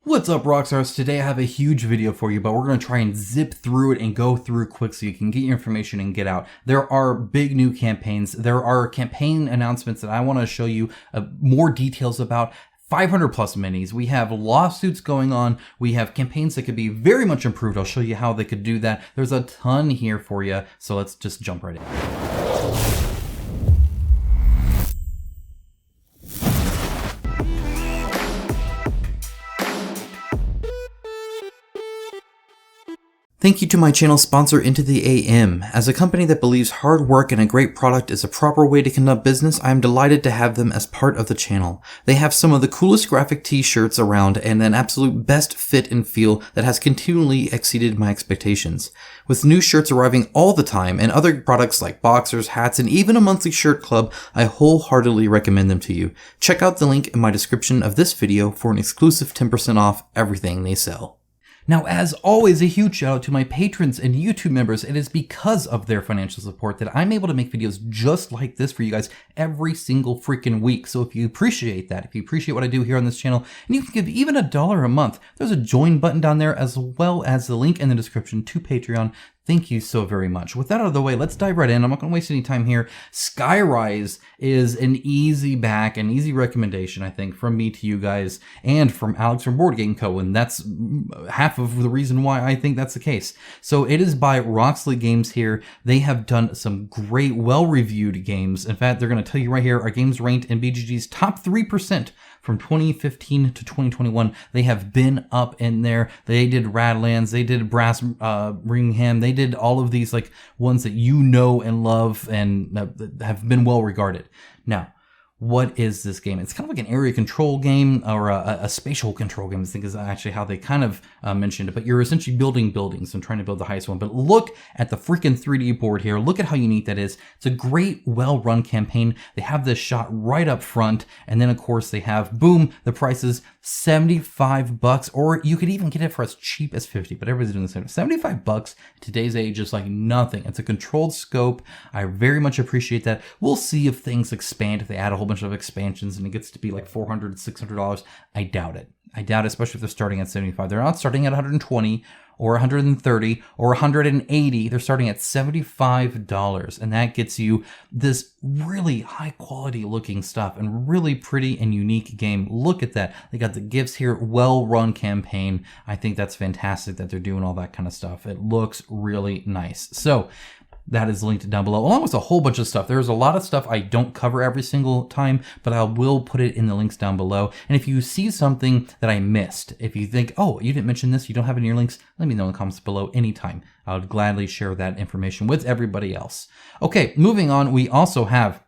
What's up, Rockstars? Today I have a huge video for you, but we're going to try and zip through it and go through quick so you can get your information and get out. There are big new campaigns. There are campaign announcements that I want to show you more details about. 500 plus minis. We have lawsuits going on. We have campaigns that could be very much improved. I'll show you how they could do that. There's a ton here for you. So let's just jump right in. Thank you to my channel sponsor Into the AM. As a company that believes hard work and a great product is a proper way to conduct business, I am delighted to have them as part of the channel. They have some of the coolest graphic t-shirts around and an absolute best fit and feel that has continually exceeded my expectations. With new shirts arriving all the time and other products like boxers, hats, and even a monthly shirt club, I wholeheartedly recommend them to you. Check out the link in my description of this video for an exclusive 10% off everything they sell. Now, as always, a huge shout out to my patrons and YouTube members. It is because of their financial support that I'm able to make videos just like this for you guys every single freaking week. So if you appreciate that, if you appreciate what I do here on this channel, and you can give even $1 a month, there's a join button down there as well as the link in the description to Patreon. Thank you so very much. With that out of the way, let's dive right in. I'm not going to waste any time here. Skyrise is an easy back, an easy recommendation, I think, from me to you guys and from Alex from Board Game Co. And that's half of the reason why I think that's the case. So it is by Roxley Games here. They have done some great, well-reviewed games. In fact, they're going to tell you right here, our games ranked in BGG's top 3% from 2015 to 2021. They have been up in there. They did Radlands, they did Brass Ringham, they did all of these like ones that you know and love and have been well regarded. Now, what is this game? It's kind of like an area control game or a spatial control game, I think is actually how they kind of mentioned it. But you're essentially building buildings and trying to build the highest one. But look at the freaking 3D board here. Look at how unique that is. It's a great, well-run campaign. They have this shot right up front. And then, of course, they have, boom, the price is $75, or you could even get it for as cheap as 50, but everybody's doing the same. $75 in today's age is like nothing. It's a controlled scope. I very much appreciate that. We'll see if things expand, if they add a whole bunch of expansions and it gets to be like $400, $600. I doubt it. I doubt it, especially if they're starting at 75. They're not starting at 120 or 130 or 180. They're starting at $75. And that gets you this really high quality looking stuff and really pretty and unique game. Look at that. They got the gifts here, well run campaign. I think that's fantastic that they're doing all that kind of stuff. It looks really nice. So that is linked down below, along with a whole bunch of stuff. There's a lot of stuff I don't cover every single time, but I will put it in the links down below. And if you see something that I missed, if you think, oh, you didn't mention this, you don't have it in your links, let me know in the comments below anytime. I would gladly share that information with everybody else. Okay, moving on, we also have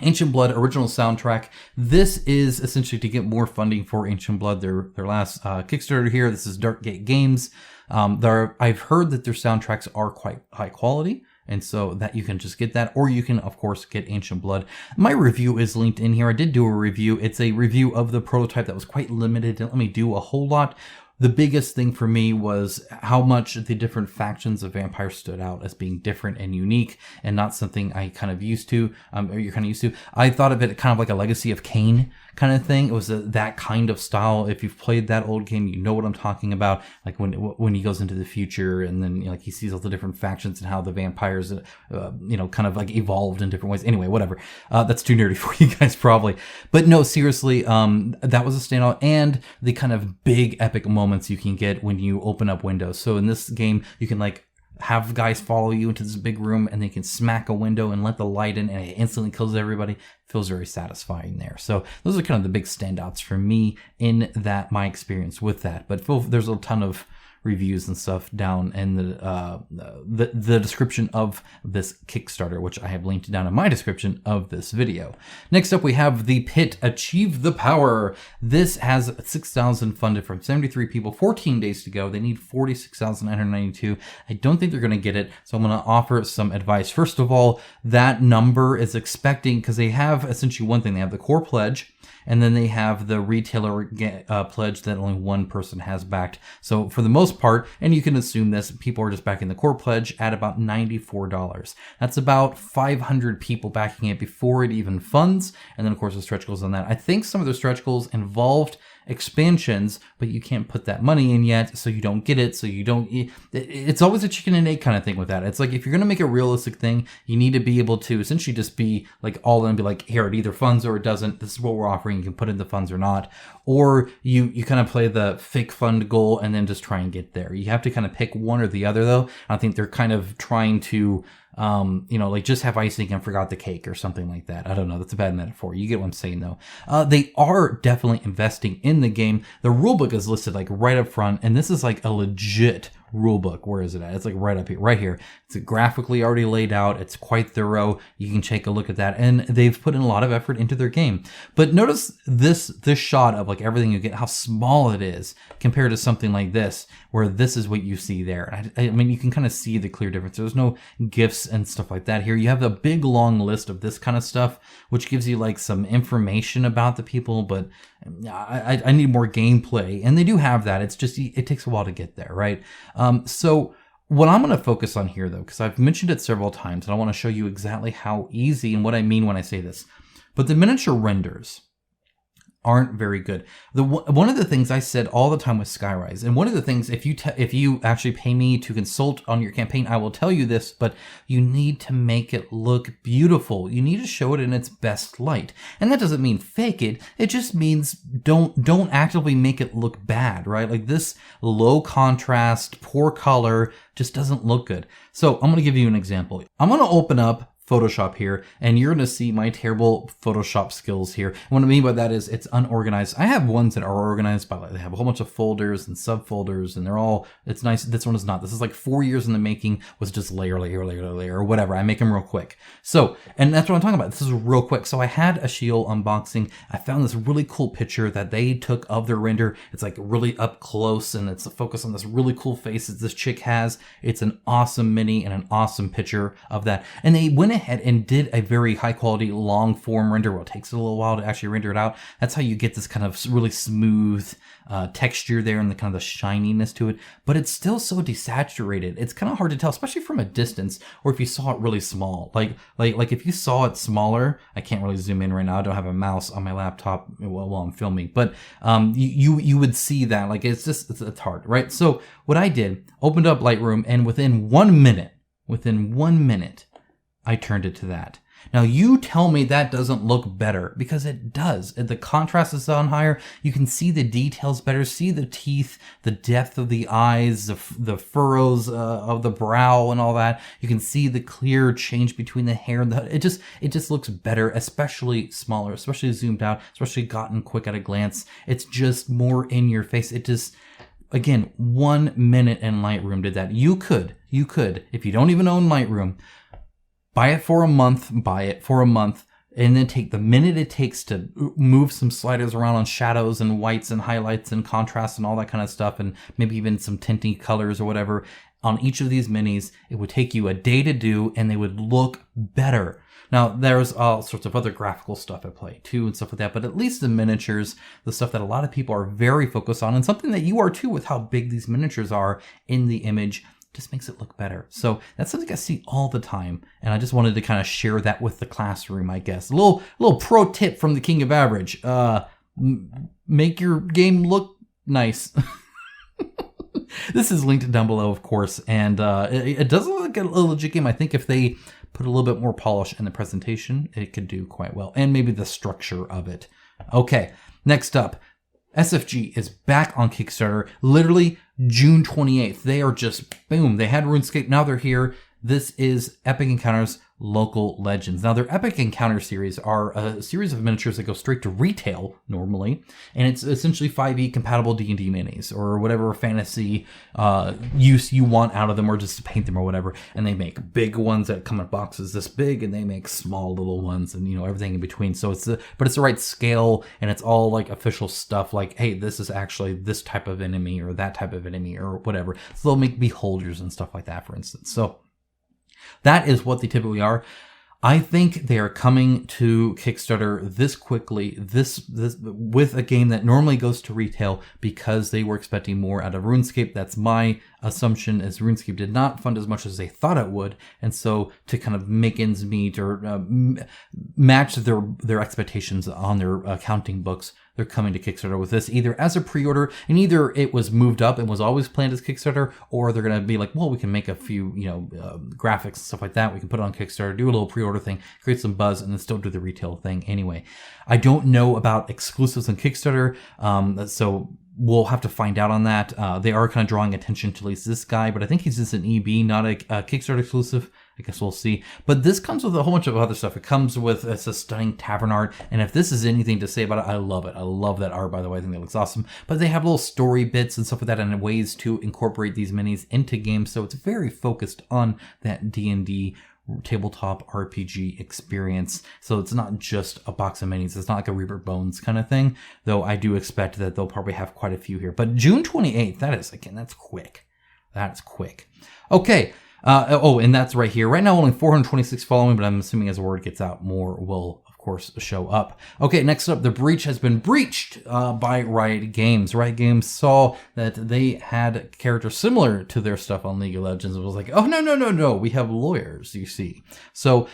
Ancient Blood original soundtrack. This is essentially to get more funding for Ancient Blood, their last Kickstarter here. This is Darkgate Games. I've heard that their soundtracks are quite high quality. And so that you can just get that, or you can, of course, get Ancient Blood. My review is linked in here. I did do a review. It's a review of the prototype that was quite limited. Didn't let me do a whole lot. The biggest thing for me was how much the different factions of vampires stood out as being different and unique and not something I kind of used to, or you're kind of used to. I thought of it kind of like a Legacy of Kain kind of thing. It was that kind of style. If you've played that old game, you know what I'm talking about. Like when he goes into the future and then like he sees all the different factions and how the vampires, kind of like evolved in different ways. Anyway, whatever. That's too nerdy for you guys probably. But no, seriously, that was a standout, and the kind of big epic moments you can get when you open up windows. So in this game, you can like have guys follow you into this big room and they can smack a window and let the light in and it instantly kills everybody. Feels very satisfying there. So those are kind of the big standouts for me in that, my experience with that. But there's a ton of reviews and stuff down in the description of this Kickstarter, which I have linked down in my description of this video. Next up, we have The Pit, Achieve the Power. This has 6,000 funded from 73 people, 14 days to go. They need 46,992. I don't think they're going to get it, so I'm going to offer some advice. First of all, that number is expecting, because they have essentially one thing. They have the core pledge, and then they have the retailer pledge that only one person has backed. So for the most part, and you can assume this, people are just backing the core pledge at about $94. That's about 500 people backing it before it even funds. And then of course the stretch goals on that. I think some of the stretch goals involved expansions, but you can't put that money in yet, so you don't get it, so you don't... It's always a chicken and egg kind of thing with that. It's like, if you're going to make a realistic thing, you need to be able to essentially just be like all in and be like, here, it either funds or it doesn't. This is what we're offering. You can put in the funds or not. Or you kind of play the fake fund goal and then just try and get there. You have to kind of pick one or the other, though. I think they're kind of trying to, like just have icing and forgot the cake or something like that. I don't know. That's a bad metaphor. You get what I'm saying, though. They are definitely investing in the game. The rulebook is listed like right up front, and this is like a legit rulebook. Where is it at? It's like right up here, right here. It's graphically already laid out. It's quite thorough. You can take a look at that, and they've put in a lot of effort into their game. But notice this shot of like everything you get, how small it is compared to something like this, where this is what you see there. I mean, you can kind of see the clear difference. There's no GIFs and stuff like that here. You have a big long list of this kind of stuff, which gives you like some information about the people, but I need more gameplay, and they do have that. It's just, it takes a while to get there, right? So what I'm going to focus on here, though, because I've mentioned it several times, and I want to show you exactly how easy and what I mean when I say this. But the miniature renders aren't very good. One of the things I said all the time with Skyrise, and one of the things, if you actually pay me to consult on your campaign, I will tell you this, but you need to make it look beautiful. You need to show it in its best light. And that doesn't mean fake it. It just means don't actively make it look bad, right? Like this low contrast, poor color just doesn't look good. So I'm going to give you an example. I'm going to open up Photoshop here, and you're going to see my terrible Photoshop skills here. And what I mean by that is it's unorganized. I have ones that are organized by, like, they have a whole bunch of folders and subfolders, and they're all, it's nice. This one is not. This is like 4 years in the making, was just layer, or whatever. I make them real quick. So, and that's what I'm talking about. This is real quick. So I had a Shield unboxing. I found this really cool picture that they took of their render. It's like really up close, and it's a focus on this really cool face that this chick has. It's an awesome mini and an awesome picture of that. And they went ahead and did a very high quality long form render. Well, it takes a little while to actually render it out. That's how you get this kind of really smooth texture there and the kind of the shininess to it, but it's still so desaturated. It's kind of hard to tell, especially from a distance, or if you saw it really small. Like if you saw it smaller, I can't really zoom in right now. I don't have a mouse on my laptop while I'm filming, but you would see that. Like it's hard, right? So what I did, opened up Lightroom, and within 1 minute, I turned it to that. Now you tell me that doesn't look better, because it does. The contrast is on higher. You can see the details better, see the teeth, the depth of the eyes, the furrows of the brow and all that. You can see the clear change between the hair and the hood. It just looks better, especially smaller, especially zoomed out, especially gotten quick at a glance. It's just more in your face. It just, again, 1 minute in Lightroom did that. You could, if you don't even own Lightroom, buy it for a month, and then take the minute it takes to move some sliders around on shadows and whites and highlights and contrasts and all that kind of stuff, and maybe even some tinting colors or whatever on each of these minis. It would take you a day to do, and they would look better. Now, there's all sorts of other graphical stuff at play too and stuff like that, but at least the miniatures, the stuff that a lot of people are very focused on, and something that you are too with how big these miniatures are in the image, just makes it look better. So that's something I see all the time, and I just wanted to kind of share that with the classroom, I guess. A little pro tip from the King of Average. Make your game look nice. This is linked down below, of course, and it does look like a legit game. I think if they put a little bit more polish in the presentation, it could do quite well, and maybe the structure of it. Okay, next up, SFG is back on Kickstarter, literally June 28th. They are just, boom, they had RuneScape, now they're here. This is Epic Encounters Local Legends. Now, their Epic Encounter series are a series of miniatures that go straight to retail normally, and it's essentially 5e compatible D&D minis or whatever fantasy use you want out of them, or just to paint them or whatever. And they make big ones that come in boxes this big, and they make small little ones, and everything in between. So it's the right scale, and it's all like official stuff. Like, hey, this is actually this type of enemy or that type of enemy or whatever. So they'll make beholders and stuff like that, for instance. So that is what they typically are. I think they are coming to Kickstarter this quickly, this with a game that normally goes to retail, because they were expecting more out of RuneScape. That's my assumption, is RuneScape did not fund as much as they thought it would, and so to kind of make ends meet or match their expectations on their accounting books, they're coming to Kickstarter with this, either as a pre-order, and either it was moved up and was always planned as Kickstarter, or they're going to be like, well, we can make a few, graphics and stuff like that. We can put it on Kickstarter, do a little pre-order thing, create some buzz, and then still do the retail thing anyway. I don't know about exclusives on Kickstarter, so we'll have to find out on that. They are kind of drawing attention to at least this guy, but I think he's just an EB, not a Kickstarter exclusive. I guess we'll see. But this comes with a whole bunch of other stuff. It comes with it's a stunning tavern art, and if this is anything to say about it, I love it. I love that art, by the way. I think that looks awesome. But they have little story bits and stuff like that, and ways to incorporate these minis into games. So it's very focused on that D&D tabletop RPG experience. So it's not just a box of minis. It's not like a Reaper Bones kind of thing, though I do expect that they'll probably have quite a few here. But June 28th, that's quick. That's quick. Okay. And that's right here. Right now, only 426 following, but I'm assuming as the word gets out, more will, of course, show up. Okay, next up, The Breach has been breached by Riot Games. Riot Games saw that they had characters similar to their stuff on League of Legends. It was like, oh, no, we have lawyers, you see. So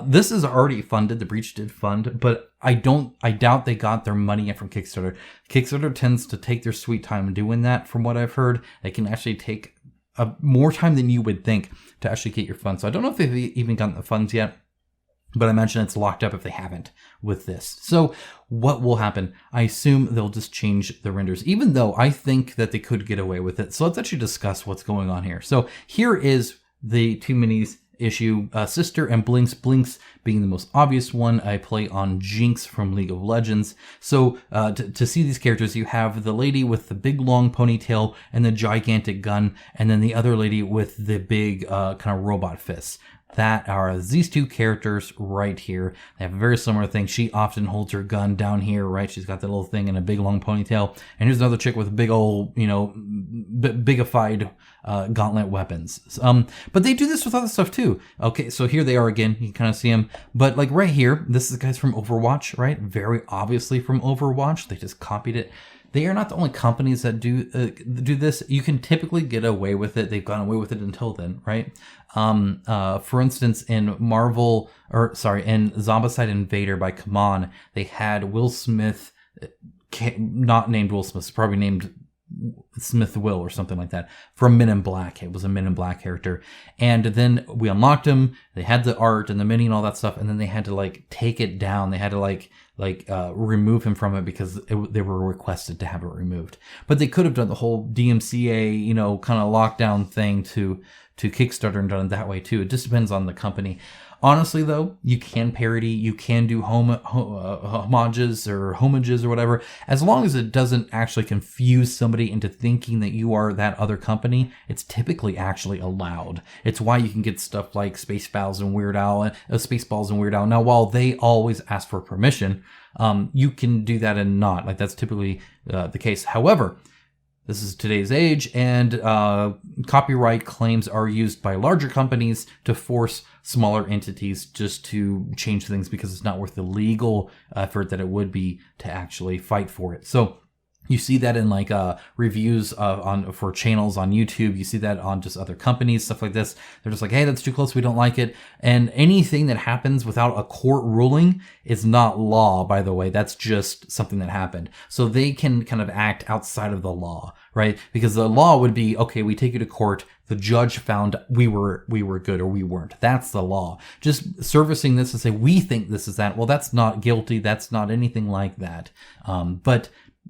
this is already funded. The Breach did fund, but I doubt they got their money in from Kickstarter. Kickstarter tends to take their sweet time doing that, from what I've heard. They can actually take more time than you would think to actually get your funds. So I don't know if they've even gotten the funds yet, but I imagine it's locked up if they haven't with this. So what will happen? I assume they'll just change the renders, even though I think that they could get away with it. So let's actually discuss what's going on here. So here is the two minis issue, Sister and Blinks. Blinks being the most obvious one. I play on Jinx from League of Legends. So to see these characters, you have the lady with the big long ponytail and the gigantic gun, and then the other lady with the big kind of robot fists. That are these two characters right here. They have a very similar thing. She often holds her gun down here, right? She's got that little thing and a big long ponytail. And here's another chick with a big old, bigified gauntlet weapons. But they do this with other stuff too. Okay, so here they are again. You can kind of see them. But like right here, this is the guys from Overwatch, right? Very obviously from Overwatch. They just copied it. They are not the only companies that do this. You can typically get away with it. They've gone away with it until then, right? For instance, in in Zombicide Invader by Kaman, they had Will Smith, not named Will Smith, probably named Smith Will or something like that, from Men in Black. It was a Men in Black character. And then we unlocked him. They had the art and the mini and all that stuff. And then they had to take it down. They had to remove him from it because they were requested to have it removed. But they could have done the whole DMCA, kind of lockdown thing to Kickstarter and done it that way too. It just depends on the company. Honestly, though, you can parody, you can do homages or whatever, as long as it doesn't actually confuse somebody into thinking that you are that other company. It's typically actually allowed. It's why you can get stuff like Spaceballs and Weird Al. Now, while they always ask for permission, you can do that and not. That's typically the case. However, this is today's age, and copyright claims are used by larger companies to force smaller entities just to change things because it's not worth the legal effort that it would be to actually fight for it. So you see that in reviews for channels on YouTube. You see that on just other companies, stuff like this. They're just like, hey, that's too close. We don't like it. And anything that happens without a court ruling is not law, by the way. That's just something that happened. So they can kind of act outside of the law, right? Because the law would be, okay, we take you to court. The judge found we were good or we weren't. That's the law. Just servicing this and say, we think this is that. Well, that's not guilty. That's not anything like that. But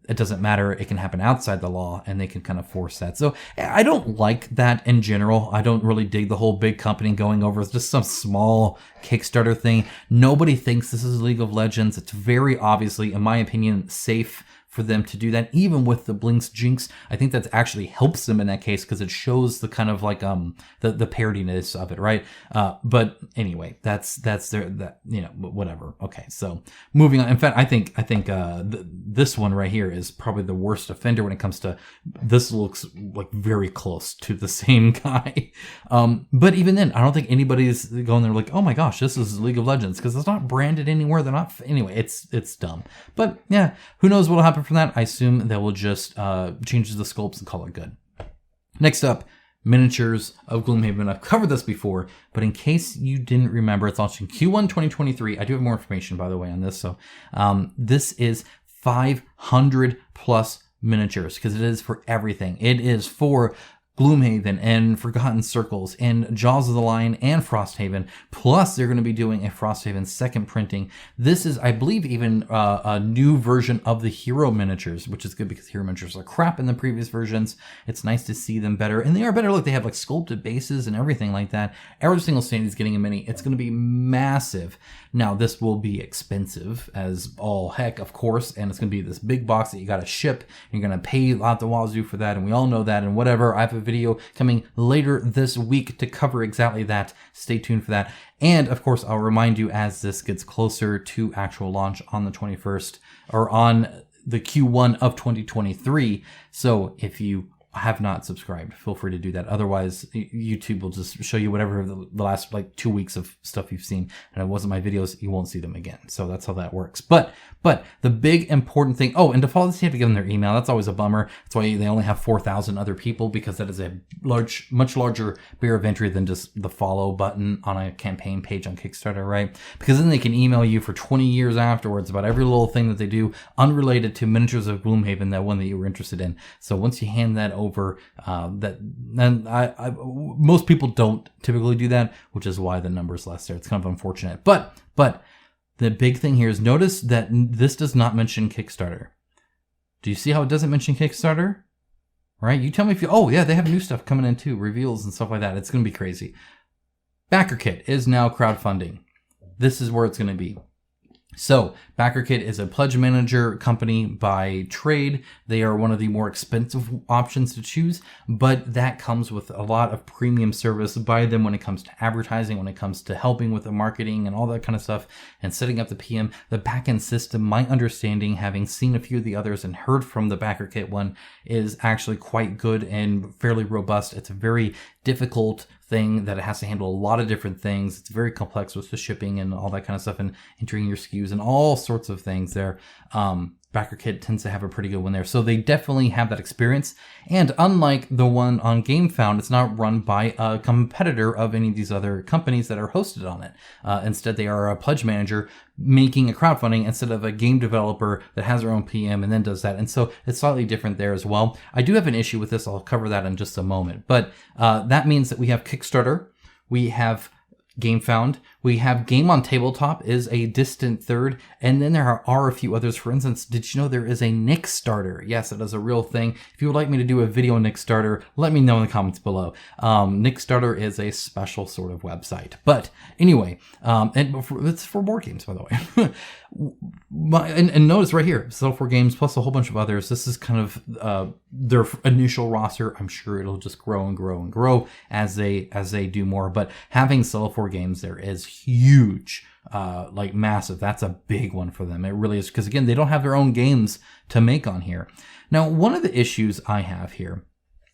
it doesn't matter. It can happen outside the law and they can kind of force that. So I don't like that in general. I don't really dig the whole big company going over just some small Kickstarter thing. Nobody thinks this is League of Legends. It's very obviously, in my opinion, safe for them to do that, even with the Blinks Jinx. I think that actually helps them in that case because it shows the kind of the parodiness of it, right? But anyway, that's whatever. Okay, so moving on. In fact, I think this one right here is probably the worst offender when it comes to this. Looks like very close to the same guy. But even then, I don't think anybody's going there like, oh my gosh, this is League of Legends, because it's not branded anywhere. They're not. Anyway, it's dumb. But yeah, who knows what'll happen from that. I assume they will just change the sculpts and call it good. Next up, miniatures of Gloomhaven. I've covered this before, but in case you didn't remember, it's launching Q1 2023. I do have more information, by the way, on this. So this is 500 plus miniatures, because it is for everything. It is for Gloomhaven and Forgotten Circles and Jaws of the Lion and Frosthaven. Plus, they're going to be doing a Frosthaven second printing. This is, I believe, even a new version of the hero miniatures, which is good because hero miniatures are crap in the previous versions. It's nice to see them better. And they are better. Look, they have like sculpted bases and everything like that. Every single stand is getting a mini. It's going to be massive. Now, this will be expensive as all heck, of course, and it's going to be this big box that you got to ship. You're going to pay out the wazoo for that, and we all know that, and whatever. I have a video coming later this week to cover exactly that. Stay tuned for that. And, of course, I'll remind you as this gets closer to actual launch on the 21st, or on the Q1 of 2023. So if you have not subscribed, feel free to do that. Otherwise, YouTube will just show you whatever the last like 2 weeks of stuff you've seen, and it wasn't my videos, you won't see them again. So that's how that works. But the big important thing, oh, and to follow this, you have to give them their email. That's always a bummer. That's why they only have 4,000 other people, because that is a much larger barrier of entry than just the follow button on a campaign page on Kickstarter, right? Because then they can email you for 20 years afterwards about every little thing that they do unrelated to Miniatures of Gloomhaven, that one that you were interested in. So once you hand that over, most people don't typically do that, which is why the number's less there. It's kind of unfortunate. But the big thing here is, notice that this does not mention Kickstarter. Do you see how it doesn't mention Kickstarter? Right? You tell me if you, oh yeah, they have new stuff coming in too, reveals and stuff like that. It's going to be crazy. Backerkit is now crowdfunding. This is where it's going to be. So, Backerkit is a pledge manager company by trade. They are one of the more expensive options to choose, but that comes with a lot of premium service by them when it comes to advertising, when it comes to helping with the marketing and all that kind of stuff, and setting up the PM. The backend system, my understanding, having seen a few of the others and heard from the Backerkit one, is actually quite good and fairly robust. It's a very difficult thing that it has to handle a lot of different things. It's very complex with the shipping and all that kind of stuff, and entering your SKUs and all sorts of things there. Backerkit tends to have a pretty good one there. So they definitely have that experience. And unlike the one on GameFound, it's not run by a competitor of any of these other companies that are hosted on it. Instead, they are a pledge manager making a crowdfunding instead of a game developer that has their own PM and then does that. And so it's slightly different there as well. I do have an issue with this. I'll cover that in just a moment. But that means that we have Kickstarter, we have GameFound, we have Game on Tabletop is a distant third, and then there are a few others. For instance, did you know there is a Nickstarter? Yes, it is a real thing. If you would like me to do a video on Nickstarter, let me know in the comments below. Nickstarter is a special sort of website. But anyway, and it's for board games, by the way. And notice right here, Settle4 Games plus a whole bunch of others. This is kind of their initial roster. I'm sure it'll just grow and grow and grow as they do more. But having Settle4 Games there is huge, like massive. That's a big one for them. It really is, because again, they don't have their own games to make on here. Now, one of the issues I have here,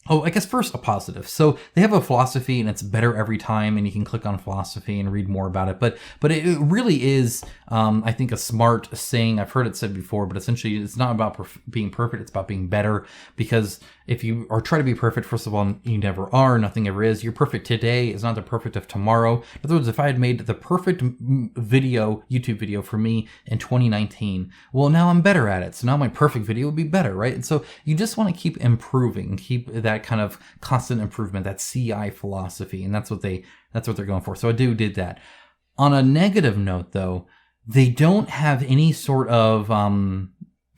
oh, I guess first a positive. So they have a philosophy, and it's better every time, and you can click on philosophy and read more about it. But it really is, I think, a smart saying. I've heard it said before, but essentially it's not about being perfect. It's about being better, because if you are trying to be perfect, first of all, you never are. Nothing ever is. You're perfect today is not the perfect of tomorrow. In other words, if I had made the perfect YouTube video for me in 2019, well, now I'm better at it. So now my perfect video would be better, right? And so you just want to keep improving, keep that kind of constant improvement, that CI philosophy, and that's what they're going for. So I did that. On a negative note, though, they don't have any sort of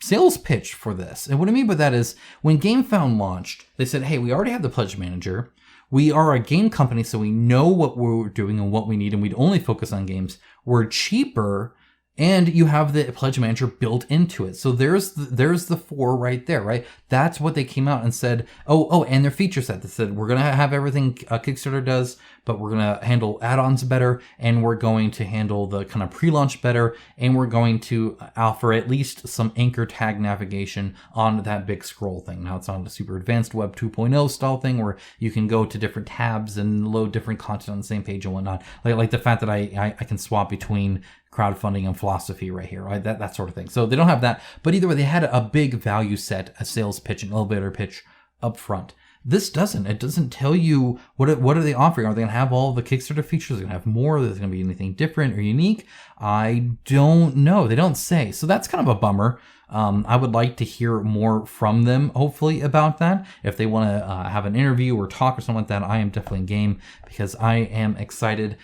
sales pitch for this. And what I mean by that is, when GameFound launched, they said, hey, we already have the pledge manager. We are a game company, so we know what we're doing and what we need, and we'd only focus on games. We're cheaper, and you have the pledge manager built into it. So there's the four right there, right? That's what they came out and said. Oh, and their feature set that said, we're going to have everything Kickstarter does, but we're going to handle add-ons better, and we're going to handle the kind of pre-launch better, and we're going to offer at least some anchor tag navigation on that big scroll thing. Now, it's not a super advanced Web 2.0 style thing where you can go to different tabs and load different content on the same page and whatnot. Like the fact that I can swap between crowdfunding and philosophy right here, right? That sort of thing. So they don't have that. But either way, they had a big value set, a sales pitch, an elevator pitch up front. This doesn't. It doesn't tell you what are they offering. Are they going to have all the Kickstarter features? Are they going to have more? Is there going to be anything different or unique? I don't know. They don't say. So that's kind of a bummer. I would like to hear more from them, hopefully, about that. If they want to have an interview or talk or something like that, I am definitely in game because I am excited.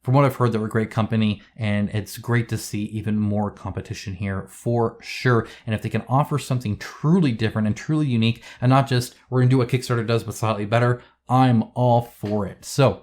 From what I've heard, they're a great company, and it's great to see even more competition here for sure. And if they can offer something truly different and truly unique, and not just we're going to do what Kickstarter does, but slightly better, I'm all for it. So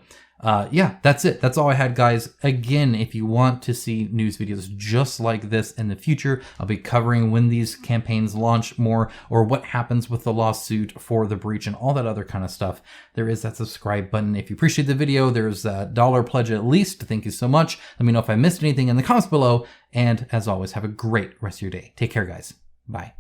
yeah, that's it. That's all I had, guys. Again, if you want to see news videos just like this in the future, I'll be covering when these campaigns launch more, or what happens with the lawsuit for The Breach and all that other kind of stuff. There is that subscribe button. If you appreciate the video, there's a $1 pledge at least. Thank you so much. Let me know if I missed anything in the comments below. And as always, have a great rest of your day. Take care, guys. Bye.